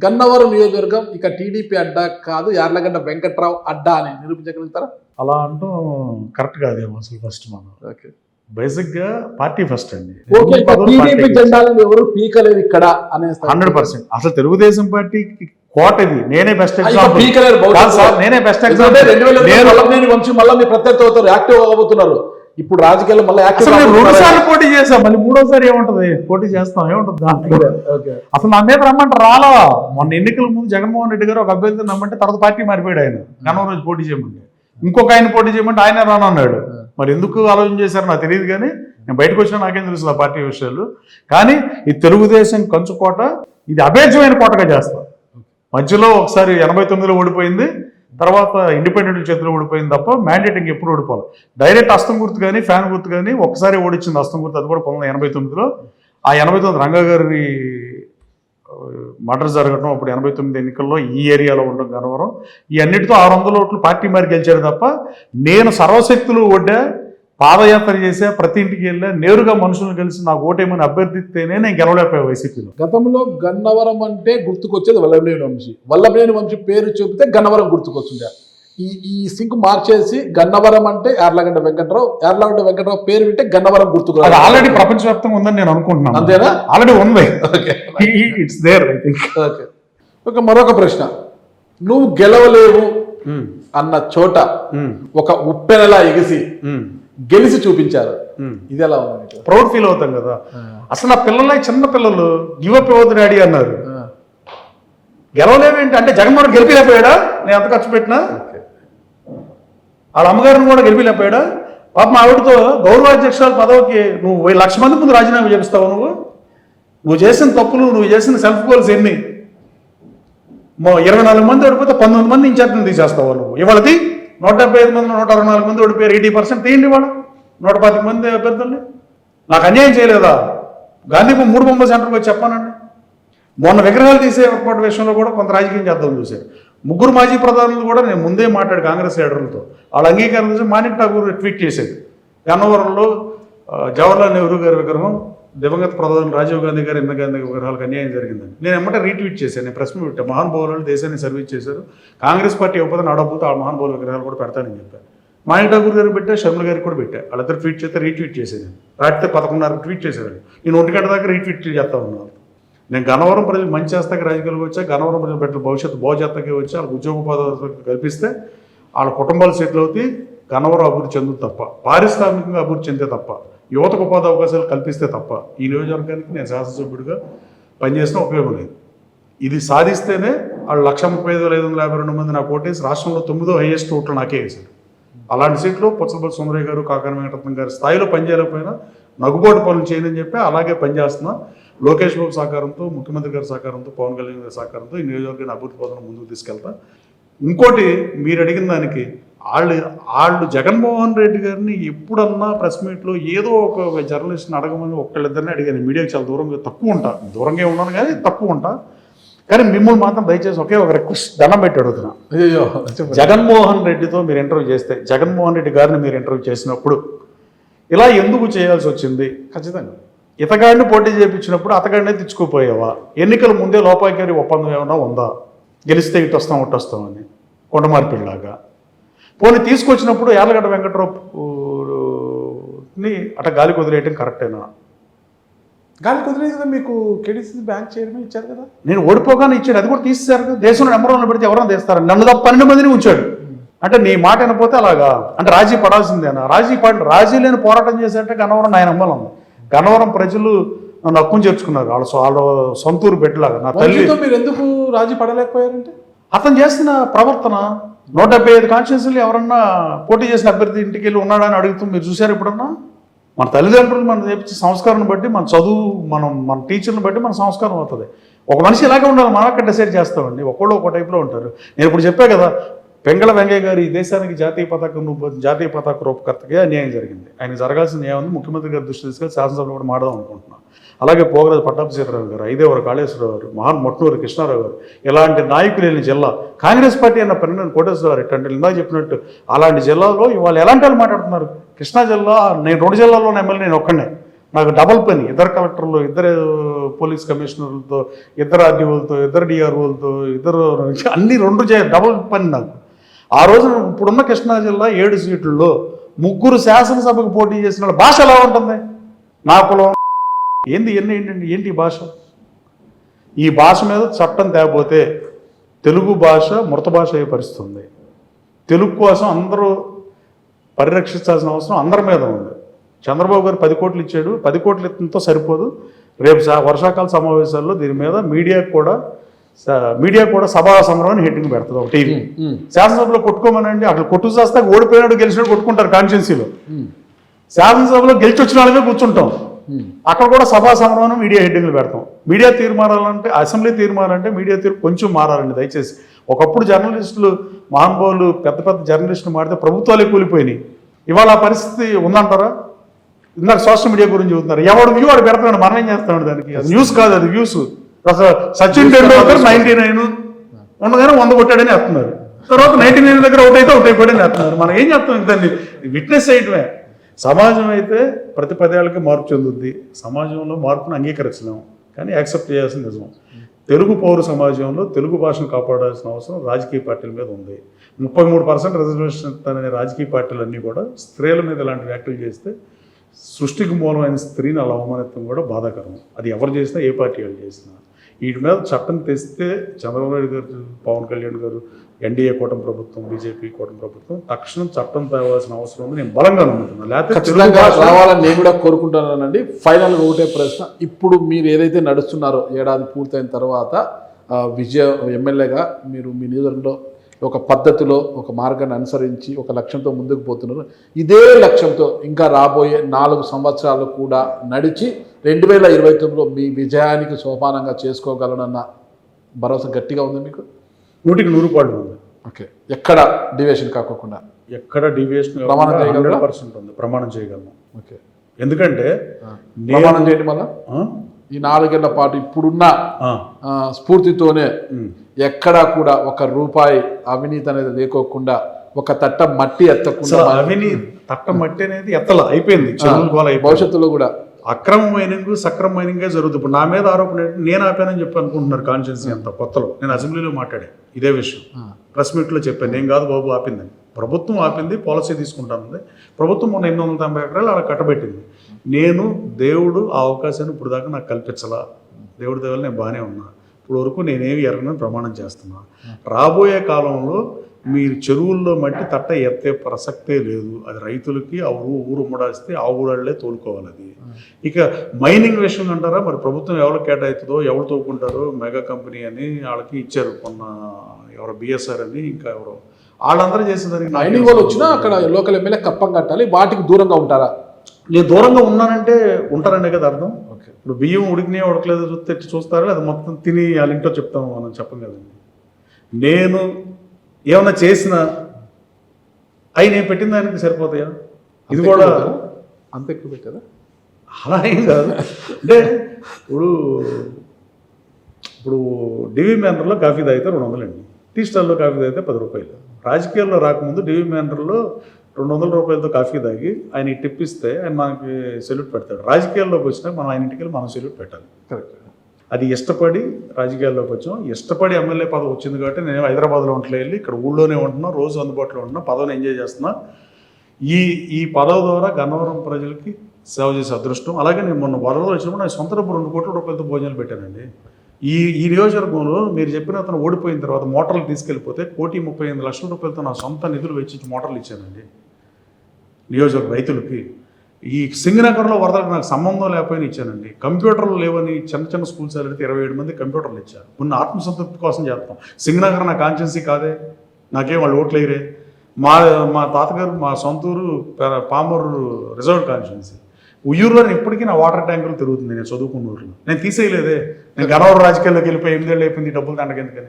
గన్నవరం నియోజకవర్గం ఇక టీడీపీ అడ్డా కాదు, యార్లగడ్డ వెంకట్రావు అడ్డా అని నిరూపించగలుగుతారా? అలా అంటూ కరెక్ట్ కాదేమో అసలు. ఫస్ట్ మనం ఓకే, బేసిక్ గా పార్టీ ఫస్ట్ అండి. ఓకే, టీడీపీ జెండాలను ఎవరు పీకలేదు ఇక్కడ అనే 100%. అసలు తెలుగుదేశం పార్టీకి కోట ఇది. నేనే బెస్ట్ ఎగ్జాంపుల్. నేనే బెస్ట్ ఎగ్జాంపుల్. 2000 వంశీ మళ్ళీ మీ ప్రత్యర్థి అవుతారు, యాక్టివ్ అవ్వబోతున్నారు. ఇప్పుడు రాజకీయాల్లో మళ్ళీ యాక్టివ్. 2 సార్లు పోటీ చేసాం, మళ్ళీ 3వసారి ఏముంటది? పోటీ చేస్తాం, ఏముంటది దాంట్లో? అసలు నా మీద రమ్మంటే రాలా. మొన్న ఎన్నికల ముందు జగన్మోహన్ రెడ్డి గారు ఒక అభ్యర్థిని నమ్మంటే తర్వాత పార్టీ మారిపోయాడు. ఆయన గన్నవరం రోజు పోటీ చేయమంటే, ఇంకొక ఆయన పోటీ చేయమంటే ఆయన రానన్నాడు. మరి ఎందుకు ఆలోచన చేశారో నాకు తెలియదు, కానీ నేను బయటకు వచ్చినా నాకేం తెలుసు ఆ పార్టీ విషయాలు. కానీ ఈ తెలుగుదేశం కంచుకోట ఇది అభేద్యమైన కోటగా చేస్తాం. మధ్యలో ఒకసారి 89లో ఓడిపోయింది, తర్వాత ఇండిపెండెంట్ చేతిలో ఓడిపోయింది తప్ప మ్యాండేట్ ఇంకెప్పుడు ఓడిపోవాలి. డైరెక్ట్ అస్తం గుర్తు కానీ ఫ్యాన్ గుర్తు కానీ ఒకసారి ఓడిచ్చింది అస్తం గుర్తు, అది కూడా 1989లో. ఆ 89 రంగా గారి మర్డర్ జరగడం, అప్పుడు 89 ఎన్నికల్లో ఈ ఏరియాలో ఉండడం గన్నవరం. ఈ అన్నిటితో 600 ఓట్లు పార్టీ మరి గెలిచాడు తప్ప నేను సర్వశక్తులు ఒడ్డా, పాదయాత్ర చేసా, ప్రతి ఇంటికి వెళ్ళా, నేరుగా మనుషులను కలిసి నాకు ఓటేమని అభ్యర్థిస్తేనే నేను గెలవలేకపోయా వైసీపీలో. గతంలో గన్నవరం అంటే గుర్తుకొచ్చేది వల్లభనేని వంశీ. వల్లభనేని వంశీ పేరు చెబితే గన్నవరం గుర్తుకొచ్చింది. ఈ సింక్ మార్చేసి గన్నవరం అంటే యార్లగడ్డ వెంకట్రావు, యార్లగడ్డ వెంకట్రావు పేరు వింటే గన్నవరం గుర్తుకు. అది ఆల్రెడీ ప్రపంచవ్యాప్తంగా ఉందని నేను అనుకుంటున్నాను. అంతేనా? ఆల్రెడీ ఉంది. It's there I think. Okay, ఒక మరొక ప్రశ్న. నువ్వు గెలవలేవు అన్న చోట ఒక ఉప్పెనలా ఎగిసి గెలిచి చూపించారు. ఇది ఎలా ఉంది? ప్రౌడ్ ఫీల్ అవుతాం కదా. అసలు నా పిల్లలే చిన్న పిల్లలు గివప్ ఇవ్వద్దు డాడీ అన్నారు. గెలవలేవేంటి అంటే జగన్మోహన్ గెలిపిలేకపోయాడా? నేను ఎంత ఖర్చు పెట్టినా వాళ్ళ అమ్మగారిని కూడా గెలిపిలేకపోయాడా? పాపం ఆవిడతో గౌరవాధ్యక్షురాలు పదవికి నువ్వు 1,00,000 మంది ముందు రాజీనామా చేస్తావు. నువ్వు చేసిన తప్పులు, నువ్వు చేసిన సెల్ఫ్ గోల్స్ ఎన్ని? 24 మంది ఓడిపోతే 19 మంది ఇన్ఛార్జ్ని తీసేస్తావు నువ్వు. ఇవాళది 175 మంది 164 మంది ఓడిపోయారు. 80% తీయండి ఇవాళ 125 మంది అభ్యర్థుల్ని. నాకు అన్యాయం చేయలేదా? గాంధీపు 3 బొమ్మల సెంటర్కి వచ్చి చెప్పానండి. మొన్న విగ్రహాలు తీసే ఏర్పాటు విషయంలో కూడా కొంత రాజకీయం చేద్దాం చూశారు. 3 మాజీ ప్రధానులు కూడా నేను ముందే మాట్లాడు కాంగ్రెస్ లీడర్లతో. వాళ్ళ అంగీకారం చేసి మాణిక్ ఠాకూర్ ట్వీట్ చేసేది. గన్నవరంలో జవహర్లాల్ నెహ్రూ గారి విగ్రహం, దివంగత ప్రధాని రాజీవ్ గాంధీ గారు, ఇందిరాగాంధీ విగ్రహాలకు అన్యాయం జరిగిందని నేను ఎమ్మటే రీట్వీట్ చేశాను. నేను ప్రెస్ మీట్ పెట్టాను. మహానుభావులు దేశాన్ని సర్వీస్ చేశారు, కాంగ్రెస్ పార్టీ ఇవ్వకపోతే నడవకపోతే ఆ మహానుభావుల విగ్రహాలు కూడా పెడతానని చెప్పాను. మాణిక్ ఠాకూర్ గారు పెట్టా, షర్మిల గారికి కూడా పెట్టా. వాళ్ళిద్దరు ట్వీట్ చేస్తే రీట్వీట్ చేసేది. రాత్రి 11:30 ట్వీట్ చేశారు. నేను 1 గంట దాకా రీట్వీట్ చేస్తా ఉన్నాను. నేను గన్నవరం ప్రజలు మంచి చేస్తాక రాజకీయాలకు వచ్చా, గన్నవరం ప్రజలు పెట్టిన భవిష్యత్తు బాగుచేస్తాకే వచ్చి వాళ్ళకి ఉద్యోగోపాధులు కల్పిస్తే వాళ్ళ కుటుంబాలు సెటిల్ అవుతాయి, గన్నవరం అభివృద్ధి చెందుతుంది తప్ప, పారిశ్రామికంగా అభివృద్ధి చెందే తప్ప, యువతకు ఉపాధి అవకాశాలు కల్పిస్తే తప్ప ఈ నియోజకవర్గానికి నేను శాసనసభ్యుడిగా పనిచేసిన ఉపయోగం లేదు. ఇది సాధిస్తేనే వాళ్ళు 135,552 మంది నాకు ఓటేసి రాష్ట్రంలో 9వ హైయెస్ట్ ఓట్లు నాకే వేశారు. అలాంటి సీట్లో పుచ్చలపల్లి సుందరయ్య గారు, కాకాని వెంకటరత్నం గారి స్థాయిలో పనిచేయలేకపోయినా నగుబాటు పనులు చేయని చెప్పి అలాగే పనిచేస్తున్నా. లోకేష్ బాబు సహకారంతో, ముఖ్యమంత్రి గారి సహకారంతో, పవన్ కళ్యాణ్ గారి సహకారంతో ఈ నియోజకవర్గాన్ని అభివృద్ధి పథకం ముందుకు తీసుకెళ్తా. ఇంకోటి మీరు అడిగిన దానికి వాళ్ళు జగన్మోహన్ రెడ్డి గారిని ఎప్పుడన్నా ప్రెస్ మీట్లో ఏదో ఒక జర్నలిస్ట్ని అడగమని ఒక్కళ్ళిద్దరిని అడిగాను. మీడియాకి చాలా తక్కువ ఉంటా, దూరంగా ఉన్నాను కానీ తక్కువ ఉంటా. కానీ మిమ్మల్ని మాత్రం దయచేసి ఒకే ఒక రిక్వెస్ట్ దండం పెట్టి అడుగుతున్నా. జగన్మోహన్ రెడ్డితో మీరు ఇంటర్వ్యూ చేస్తే, జగన్మోహన్ రెడ్డి గారిని మీరు ఇంటర్వ్యూ చేసినప్పుడు ఇలా ఎందుకు చేయాల్సి వచ్చింది? ఖచ్చితంగా ఇతగాడిని పోటీ చేయించినప్పుడు అతగాడినే తెచ్చుకోపోయావా? ఎన్నికల ముందే లోపాయికారి ఒప్పందం ఏమన్నా ఉందా? గెలిస్తే ఇటు వస్తాం అటు వస్తామని కొండమార్పిడిలాగా. పోనీ తీసుకొచ్చినప్పుడు యార్లగడ్డ వెంకట్రావుని అట గాలికి వదిలేయటం కరెక్టేనా? గాలికి వదిలేదు కదా, మీకు కేడీసీ బ్యాంక్ చైర్మన్ ఇచ్చారు కదా. నేను ఓడిపోగానే ఇచ్చాడు, అది కూడా తీసేశారు కదా. దేశంలో నెంబర్ 1 పెడితే ఎవరైనా తీస్తారు? నన్ను తప్ప 12 మందిని ఉంచాడు. అంటే నీ మాట వినపోతే అలాగా అంటే రాజీ పడాల్సిందేనా? రాజీ లేని పోరాటం చేసేటట్టు గన్నవరం నా నమ్మలం. గన్నవరం ప్రజలు నన్ను హక్కును చేర్చుకున్నారు. వాళ్ళ సొంతూరు బిడ్డలాగా. నా తల్లితో మీరు ఎందుకు రాజీ పడలేకపోయారంటే అతను చేసిన ప్రవర్తన. 175 కాన్స్టిట్యూన్సీలు ఎవరన్నా పోటీ చేసిన అభ్యర్థి ఇంటికి వెళ్ళి ఉన్నాడని అడుగుతూ మీరు చూశారు ఎప్పుడన్నా? మన తల్లిదండ్రులు మనం నేర్పించే సంస్కారాన్ని బట్టి, మన చదువు, మన టీచర్ని బట్టి మన సంస్కారం అవుతుంది. ఒక మనిషి ఇలాగే ఉండాలి, మనం అక్కడ డిసైడ్ చేస్తామండి. ఒకళ్ళు ఒక టైప్లో ఉంటారు. నేను ఇప్పుడు చెప్పా కదా, పెంగళ వెంకయ్య గారు ఈ దేశానికి జాతీయ పతాక రూపకర్తగా అన్యాయం జరిగింది. ఆయన జరగాల్సింది ఏముంది? ముఖ్యమంత్రి గారి దృష్టి తీసుకెళ్ళి శాసనసభలో కూడా మాడదాం అనుకుంటున్నాను. అలాగే పోగరాజు పట్టాభి సీతారావు గారు, ఐదేవర కాళేశ్వరరావు గారు, మొట్నూరు కృష్ణారావు గారు, ఇలాంటి నాయకులు లేని జిల్లా కాంగ్రెస్ పార్టీ అన్న పెన్నెన్ కోటేశ్వరరావు రెడ్డి అంటే ఇందాక చెప్పినట్టు అలాంటి జిల్లాలో ఇవాళ ఎలాంటి వాళ్ళు మాట్లాడుతున్నారు? కృష్ణా జిల్లా, నేను 2 జిల్లాల్లో ఎమ్మెల్యే నేను ఒక్కడే. నాకు డబల్ పని, ఇద్దరు కలెక్టర్లు, ఇద్దరు పోలీస్ కమిషనర్లతో, ఇద్దరు ఆర్డీఓలతో, ఇద్దరు డిఆర్ఓలతో, ఇద్దరు అన్ని రెండు డబల్ పని నాకు. ఆ రోజు ఇప్పుడున్న కృష్ణా జిల్లా 7 సీట్లలో 3 శాసనసభకు పోటీ చేసిన వాళ్ళ భాష ఎలా ఉంటుంది? నా కులం ఏంది ఏంటండి, ఏంటి ఈ భాష? ఈ భాష మీద చట్టం తేకపోతే తెలుగు భాష మృత భాష అయ్యే పరిస్థితి ఉంది. తెలుగు కోసం అందరూ పరిరక్షించాల్సిన అవసరం అందరి మీద ఉంది. చంద్రబాబు గారు 10 కోట్లు ఇచ్చాడు, 10 కోట్లు ఇవ్వడంతో సరిపోదు. రేపు వర్షాకాల సమావేశాల్లో దీని మీద మీడియా కూడా సభా సమరం అని హెడ్డింగ్ పెడుతుంది ఒక టీవీ. శాసనసభలో కొట్టుకోమనండి, అక్కడ కొట్టు చేస్తే ఓడిపోయినాడు గెలిచినాడు కొట్టుకుంటారు కాన్స్టిట్యున్సీలో. శాసనసభలో గెలిచి వచ్చిన వాళ్ళమే కూర్చుంటాం, అక్కడ కూడా సభా సమరం మీడియా హెడ్డింగ్లు పెడతాం. మీడియా తీరు మారాలంటే, అసెంబ్లీ తీరు మారాలంటే మీడియా తీరు కొంచెం మారాలండి దయచేసి. ఒకప్పుడు జర్నలిస్టులు మహానుభావులు పెద్ద పెద్ద జర్నలిస్టులు మారితే ప్రభుత్వాలే కూలిపోయినాయి. ఇవాళ ఆ పరిస్థితి ఉందంటారా? ఇందాక సోషల్ మీడియా గురించి చెబుతున్నారు, ఎవడు వ్యూ వాడు పెడతాడు, మనం ఏం చేస్తాడు దానికి? అది న్యూస్ కాదు, అది వ్యూస్. సచిన్ టెండూల్కర్ 99 ఉండగానే 100 కొట్టాడని వేస్తున్నారు, తర్వాత 99 దగ్గర అవుట్ అయితే అవుట్ అయిపోయాడని వేస్తున్నారు. మనం ఏం చేస్తాం? దాన్ని విట్నెస్ చేయటమే. సమాజం అయితే ప్రతి 10 ఏళ్ళకి మార్పు చెందుద్ది. సమాజంలో మార్పును అంగీకరించలేము, కానీ యాక్సెప్ట్ చేయాల్సిన నిజం. తెలుగు పౌర సమాజంలో తెలుగు భాషను కాపాడాల్సిన అవసరం రాజకీయ పార్టీల మీద ఉంది. 33% రిజర్వేషన్ అనే రాజకీయ పార్టీలన్నీ కూడా స్త్రీల మీద ఇలాంటి వ్యాఖ్యలు చేస్తే సృష్టికి మూలమైన స్త్రీని అలా అవమానితం కూడా బాధాకరం. అది ఎవరు చేసినా, ఏ పార్టీ వాళ్ళు చేసినా. వీటి మీద చట్టం తెస్తే చంద్రబాబు నాయుడు గారు, పవన్ కళ్యాణ్ గారు, ఎన్డీఏ కూటమి ప్రభుత్వం, బీజేపీ కూటమి ప్రభుత్వం తక్షణం చట్టం తేవాల్సిన అవసరం ఉంది. నేను బలంగా నమ్ముతున్నాను. లేకపోతే రావాలని నేను కూడా కోరుకుంటున్నానండి. ఫైనల్ ఒకటే ప్రశ్న, ఇప్పుడు మీరు ఏదైతే నడుస్తున్నారో ఏడాది పూర్తయిన తర్వాత విజయ ఎమ్మెల్యేగా మీరు మీ నియోజకవర్గంలో ఒక పద్ధతిలో ఒక మార్గాన్ని అనుసరించి ఒక లక్ష్యంతో ముందుకు పోతున్నారు. ఇదే లక్ష్యంతో ఇంకా రాబోయే 4 సంవత్సరాలు కూడా నడిచి 2029లో మీ విజయానికి సోపానంగా చేసుకోగలనన్న భరోసా గట్టిగా ఉంది మీకు? 100% ఉంది. ఓకే, ఎక్కడ డివియేషన్ కాకుండా, ఎక్కడ డివియేషన్ ప్రమాణం చేయగలరా? 100% ఉంది, ప్రమాణం చేయగలను. ఓకే, ఎందుకంటే ప్రమాణం చేయడం వల్ల ఈ 4 ఏళ్ల పాటు ఇప్పుడున్న స్ఫూర్తితోనే ఎక్కడా కూడా ఒక రూపాయి అవినీతి అనేది లేకోకుండా, ఒక తట్ట మట్టి ఎత్తకుండా, అవినీతి తట్ట మట్టి అనేది అయిపోయింది. భవిష్యత్తులో కూడా అక్రమ మైనింగ్ సక్రమ మైనింగే జరుగుతుంది. ఇప్పుడు నా మీద ఆరోపణ నేను ఆపానని చెప్పి అనుకుంటున్నారు కాన్స్టిట్యున్సీ అంతా. కొత్తలో నేను అసెంబ్లీలో మాట్లాడాను ఇదే విషయం, ప్రెస్ మీట్లో చెప్పాను. నేను కాదు బాబు ఆపిందని, ప్రభుత్వం ఆపింది, పాలసీ తీసుకుంటాను. ప్రభుత్వం మొన్న 890 ఎకరాలు అలా కట్టబెట్టింది. నేను దేవుడు ఆ అవకాశాన్ని ఇప్పుడు దాకా నాకు కల్పించలా. దేవుడి దేవల్ల నేను బాగానే ఉన్నా. ఇప్పుడు వరకు నేనేమి ఎరగనని ప్రమాణం చేస్తున్నా. రాబోయే కాలంలో మీరు చెరువుల్లో మట్టి తట్ట ఎత్తే ప్రసక్తే లేదు. అది రైతులకి ఆ ఊరు ఉమ్మడాస్తే ఆ ఊళ్ళే తోలుకోవాలి. అది ఇక మైనింగ్ విషయం అంటారా, మరి ప్రభుత్వం ఎవరు కేటాయితుందో, ఎవరు తోలుకుంటారో, మెగా కంపెనీ అని వాళ్ళకి ఇచ్చారు మొన్న, ఎవరో బిఎస్ఆర్ అని, ఇంకా ఎవరో వాళ్ళందరూ చేసేదానికి. మైనింగ్ వాళ్ళు వచ్చినా అక్కడ లోకల్ ఎమ్మెల్యే కప్పం కట్టాలి, వాటికి దూరంగా ఉంటారా? నేను దూరంగా ఉన్నానంటే ఉంటారనే కదా అర్థం. ఇప్పుడు బియ్యం ఉడికినాయో ఉడకలేదు తెచ్చి చూస్తారా, అది మొత్తం తిని వాళ్ళ ఇంట్లో చెప్తాము, మనం చెప్పం కదండి. నేను ఏమన్నా చేసినా అవి నేను పెట్టిన దానికి సరిపోతాయా? ఇది కూడా అంత ఎక్కువ పెట్టారా? అలా ఏం కాదు. అంటే ఇప్పుడు డివి మ్యానర్లో కాఫీ తాగితే 200 అండి, టీ స్టాల్లో కాఫీ తాగితే 10 రూపాయలు. రాజకీయాల్లో రాకముందు డివి మ్యానర్లో 200 రూపాయలతో కాఫీ తాగి ఆయన టిప్ ఇస్తే ఆయన మనకి సెల్యూట్ పెడతాడు. రాజకీయాల్లోకి వచ్చినా మనం ఆయన ఇంటికి వెళ్ళి మనం సెల్యూట్ పెట్టాలి. కరెక్ట్. అది ఇష్టపడి రాజకీయాల్లోకి వచ్చాం, ఇష్టపడి ఎమ్మెల్యే పదవి వచ్చింది కాబట్టి నేను హైదరాబాద్లో ఉంటలే వెళ్ళి ఇక్కడ ఊళ్ళోనే ఉంటున్నా, రోజు అందుబాటులో ఉంటున్నా, పదవిని ఎంజాయ్ చేస్తున్నా. ఈ పదవి ద్వారా గన్నవరం ప్రజలకి సేవ చేసే అదృష్టం. అలాగే నేను మొన్న వరదలు వచ్చినప్పుడు నేను సొంత డబ్బు 2 కోట్ల రూపాయలతో భోజనాలు పెట్టానండి. ఈ నియోజకవర్గంలో మీరు చెప్పిన అతను ఓడిపోయిన తర్వాత మోటార్లు తీసుకెళ్ళిపోతే 1,35,00,000 రూపాయలతో నా సొంత నిధులు వెచ్చించి మోటార్లు ఇచ్చానండి నియోజకవర్గ రైతులకి. ఈ సింగనగర్లో వరదలకు నాకు సంబంధం లేకపోయినా ఇచ్చానండి. కంప్యూటర్లు లేవని చిన్న స్కూల్స్ వెళ్తే 27 మంది కంప్యూటర్లు ఇచ్చారు. కొన్ని ఆత్మసంతృప్తి కోసం చేస్తాం. సింగనగర్ నా కాన్స్టిట్యున్సీ కాదే, నాకేం వాళ్ళు ఓట్లు వేయరే. మా తాతగారు మా సొంతూరు పామూరు రిజర్వ్ కాన్స్టిట్యున్సీ. ఉయ్యూరులో ఇప్పటికీ నా వాటర్ ట్యాంకులు తిరుగుతుంది. నేను చదువుకున్న ఊరిలో నేను తీసేయలేదే. నేను గన్నవరం రాజకీయాల్లోకి వెళ్ళిపోయి 8 ఏళ్ళు అయిపోయింది, డబ్బులు దండకెందుకని.